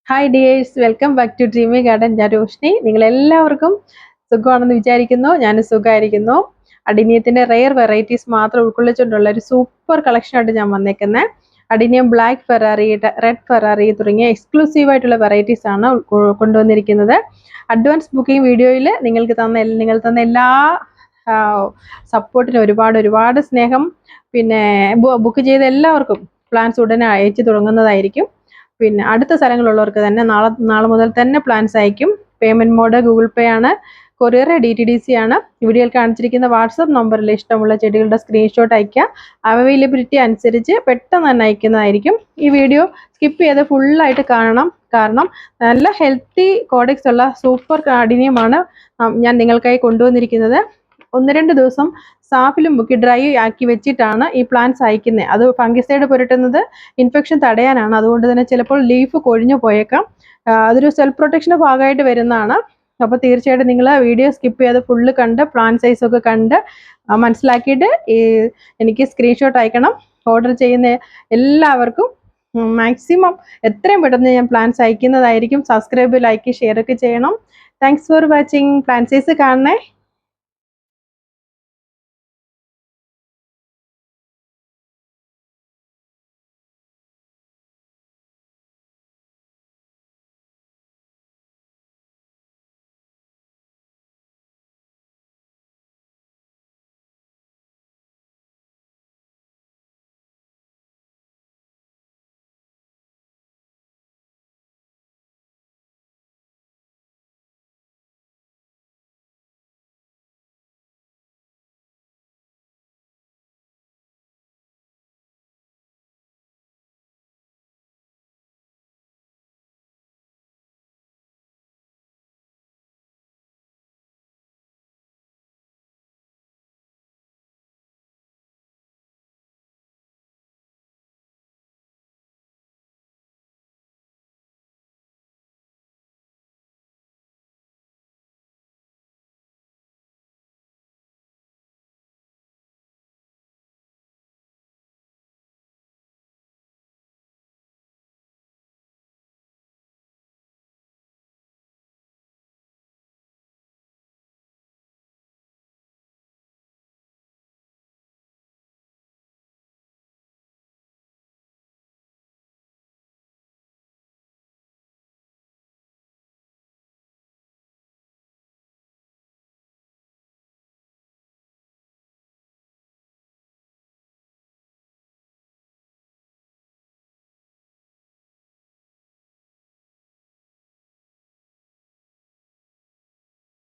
Hi dears, welcome back to dreamy garden. ഞാൻ രോഷ്നി. നിങ്ങളെല്ലാവർക്കും സുഖമാണെന്ന് വിചാരിക്കുന്നു. ഞാൻ സുഖമായിരിക്കുന്നു. അഡിനിയത്തിൻ്റെ റെയർ വെറൈറ്റീസ് മാത്രം ഉൾക്കൊള്ളിച്ചുകൊണ്ടുള്ള ഒരു സൂപ്പർ കളക്ഷനായിട്ട് ഞാൻ വന്നേക്കുന്നത്. Adenium black Ferrari, red Ferrari തുടങ്ങിയ എക്സ്ക്ലൂസീവായിട്ടുള്ള വെറൈറ്റീസ് ആണ് കൊണ്ടുവന്നിരിക്കുന്നത്. അഡ്വാൻസ് ബുക്കിംഗ് വീഡിയോയിൽ നിങ്ങൾ തന്ന എല്ലാ സപ്പോർട്ടിനും ഒരുപാട് സ്നേഹം. പിന്നെ ബുക്ക് ചെയ്ത എല്ലാവർക്കും പ്ലാൻസ് ഉടനെ അയച്ചു തുടങ്ങുന്നതായിരിക്കും. പിന്നെ അടുത്ത സ്ഥലങ്ങളുള്ളവർക്ക് തന്നെ നാളെ മുതൽ തന്നെ പ്ലാൻസ് അയക്കും. പേയ്മെൻറ്റ് മോഡ് ഗൂഗിൾ പേ ആണ്. കൊറിയർ DTDC ആണ്. വീഡിയോയിൽ കാണിച്ചിരിക്കുന്ന വാട്സപ്പ് നമ്പറിൽ ഇഷ്ടമുള്ള ചെടികളുടെ സ്ക്രീൻഷോട്ട് അയയ്ക്കുക. അവൈലബിലിറ്റി അനുസരിച്ച് പെട്ടെന്ന് തന്നെ അയക്കുന്നതായിരിക്കും. ഈ വീഡിയോ സ്കിപ്പ് ചെയ്ത് ഫുള്ളായിട്ട് കാണണം. കാരണം നല്ല ഹെൽത്തി കോഡെക്സ് ഉള്ള സൂപ്പർ അഡിനിയമാണ് ഞാൻ നിങ്ങൾക്കായി കൊണ്ടുവന്നിരിക്കുന്നത്. 1-2 ദിവസം സാഫിലും മുക്കി ഡ്രൈ ആക്കി വെച്ചിട്ടാണ് ഈ പ്ലാന്റ്സ് അയക്കുന്നത്. അത് ഫംഗിസൈഡ് പുരട്ടുന്നത് ഇൻഫെക്ഷൻ തടയാനാണ്. അതുകൊണ്ട് തന്നെ ചിലപ്പോൾ ലീഫ് കൊഴിഞ്ഞു പോയേക്കാം. അതൊരു സെൽഫ് പ്രൊട്ടക്ഷൻ്റെ ഭാഗമായിട്ട് വരുന്നതാണ്. അപ്പോൾ തീർച്ചയായിട്ടും നിങ്ങൾ വീഡിയോ സ്കിപ്പ് ചെയ്ത് ഫുള്ള് കണ്ട് പ്ലാന്റ് സൈസൊക്കെ കണ്ട് മനസ്സിലാക്കിയിട്ട് എനിക്ക് സ്ക്രീൻഷോട്ട് അയക്കണം. ഓർഡർ ചെയ്യുന്ന എല്ലാവർക്കും മാക്സിമം എത്രയും പെട്ടെന്ന് ഞാൻ പ്ലാന്റ്സ് അയക്കുന്നതായിരിക്കും. സബ്സ്ക്രൈബ്, ലൈക്ക്, ഷെയർ ഒക്കെ ചെയ്യണം. Thanks for watching. Plant size കാണണേ.